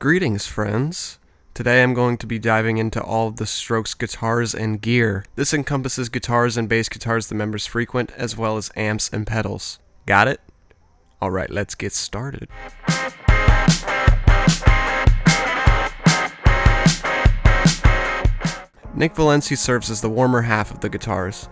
Greetings, friends. Today I'm going to be diving into all of the Strokes guitars and gear. This encompasses guitars and bass guitars the members frequent, as well as amps and pedals. Got it? Alright, let's get started. Nick Valencia serves as the warmer half of the guitars,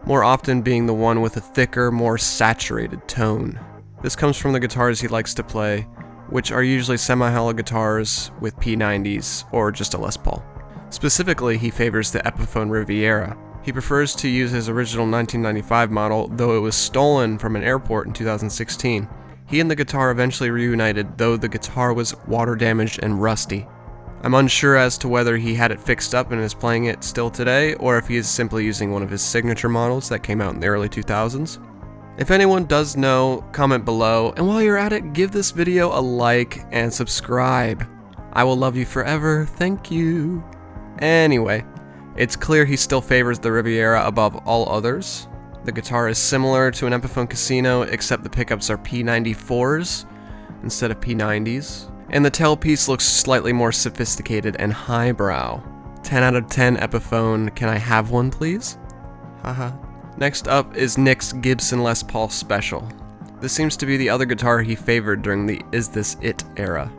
more often being the one with a thicker, more saturated tone. This comes from the guitars he likes to play, which are usually semi-hollow guitars with P90s or just a Les Paul. Specifically, he favors the Epiphone Riviera. He prefers to use his original 1995 model, though it was stolen from an airport in 2016. He and the guitar eventually reunited, though the guitar was water damaged and rusty. I'm unsure as to whether he had it fixed up and is playing it still today, or if he is simply using one of his signature models that came out in the early 2000s. If anyone does know, comment below, and while you're at it, give this video a like and subscribe. I will love you forever, thank you. Anyway, it's clear he still favors the Riviera above all others. The guitar is similar to an Epiphone Casino, except the pickups are P94s instead of P90s. And the tailpiece looks slightly more sophisticated and highbrow. 10 out of 10 Epiphone, can I have one please? Haha. Next up is Nick's Gibson Les Paul Special. This seems to be the other guitar he favored during the Is This It era.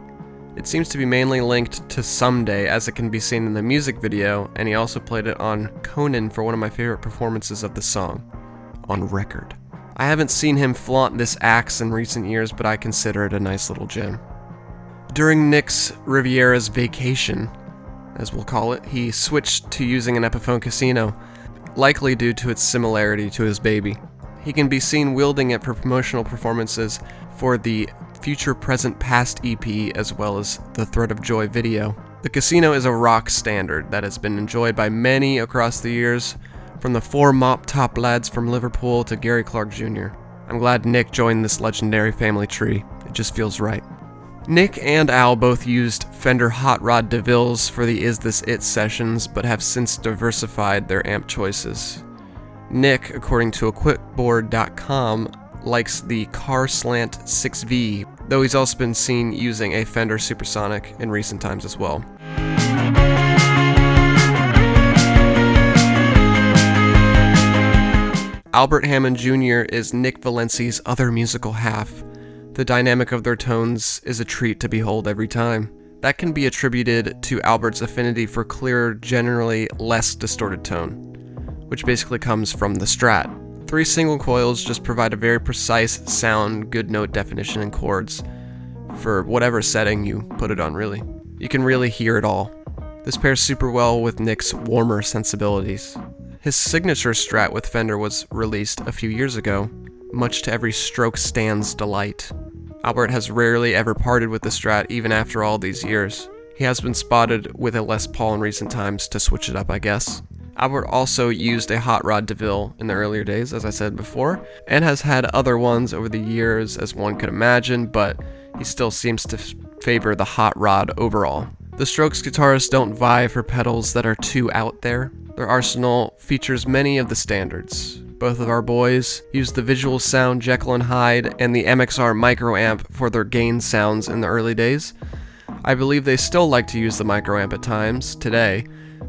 It seems to be mainly linked to Someday, as it can be seen in the music video, and he also played it on Conan for one of my favorite performances of the song, on record. I haven't seen him flaunt this axe in recent years, but I consider it a nice little gem. During Nick's Riviera's vacation, as we'll call it, he switched to using an Epiphone Casino, likely due to its similarity to his baby. He can be seen wielding it for promotional performances for the Future Present Past EP as well as the Thread of Joy video. The Casino is a rock standard that has been enjoyed by many across the years, from the four mop-top lads from Liverpool to Gary Clark Jr. I'm glad Nick joined this legendary family tree. It just feels right. Nick and Al both used Fender Hot Rod DeVilles for the Is This It sessions, but have since diversified their amp choices. Nick, according to equipboard.com, likes the Car Slant 6V, though he's also been seen using a Fender Supersonic in recent times as well. Albert Hammond Jr. is Nick Valencia's other musical half. The dynamic of their tones is a treat to behold every time. That can be attributed to Albert's affinity for clearer, generally less distorted tone, which basically comes from the Strat. 3 single coils just provide a very precise sound, good note definition and chords for whatever setting you put it on, really. You can really hear it all. This pairs super well with Nick's warmer sensibilities. His signature Strat with Fender was released a few years ago, much to every Strokes stand's delight. Albert has rarely ever parted with the Strat even after all these years. He has been spotted with a Les Paul in recent times to switch it up, I guess. Albert also used a Hot Rod DeVille in the earlier days, as I said before, and has had other ones over the years, as one could imagine, but he still seems to favor the Hot Rod overall. The Strokes guitarists don't vie for pedals that are too out there. Their arsenal features many of the standards. Both of our boys used the Visual Sound Jekyll and Hyde and the MXR Microamp for their gain sounds in the early days. I believe they still like to use the Microamp at times, today,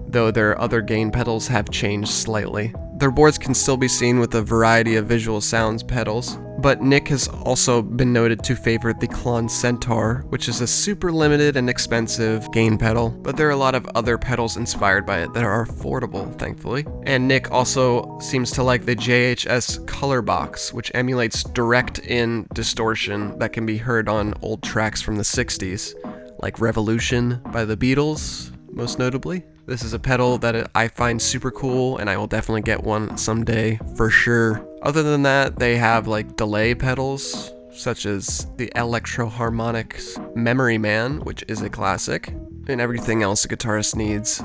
though their other gain pedals have changed slightly. Their boards can still be seen with a variety of Visual Sounds pedals, but Nick has also been noted to favor the Klon Centaur, which is a super limited and expensive gain pedal, but there are a lot of other pedals inspired by it that are affordable, thankfully. And Nick also seems to like the JHS Color Box, which emulates direct-in distortion that can be heard on old tracks from the 60s, like Revolution by the Beatles, most notably. This is a pedal that I find super cool, and I will definitely get one someday, for sure. Other than that, they have like delay pedals, such as the Electro Harmonix Memory Man, which is a classic, and everything else a guitarist needs,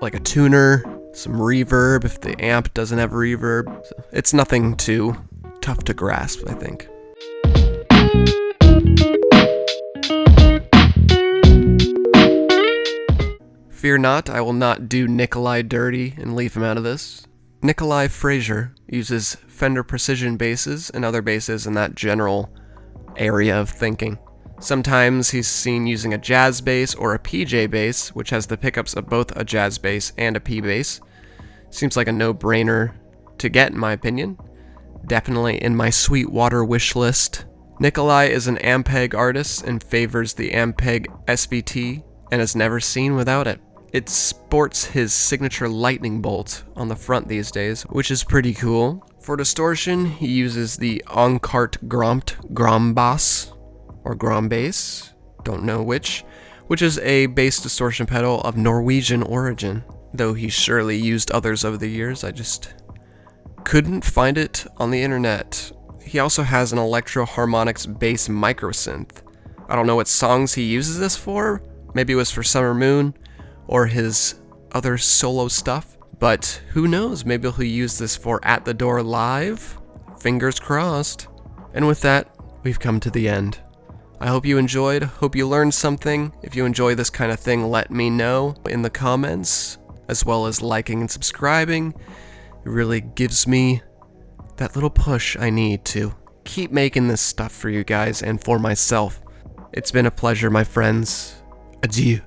like a tuner, some reverb if the amp doesn't have reverb. It's nothing too tough to grasp, I think. Fear not, I will not do Nikolai dirty and leave him out of this. Nikolai Frazier uses Fender Precision basses and other basses in that general area of thinking. Sometimes he's seen using a jazz bass or a PJ bass, which has the pickups of both a jazz bass and a P bass. Seems like a no-brainer to get, in my opinion. Definitely in my Sweetwater wish list. Nikolai is an Ampeg artist and favors the Ampeg SVT and is never seen without it. It sports his signature lightning bolt on the front these days, which is pretty cool. For distortion, he uses the Onkart Grombass, or Grombass, don't know which is a bass distortion pedal of Norwegian origin. Though he's surely used others over the years, I just couldn't find it on the internet. He also has an Electro Harmonix bass microsynth. I don't know what songs he uses this for. Maybe it was for Summer Moon or his other solo stuff. But who knows, maybe he'll use this for At the Door Live? Fingers crossed. And with that, we've come to the end. I hope you enjoyed, hope you learned something. If you enjoy this kind of thing, let me know in the comments, as well as liking and subscribing. It really gives me that little push I need to keep making this stuff for you guys and for myself. It's been a pleasure, my friends. Adieu.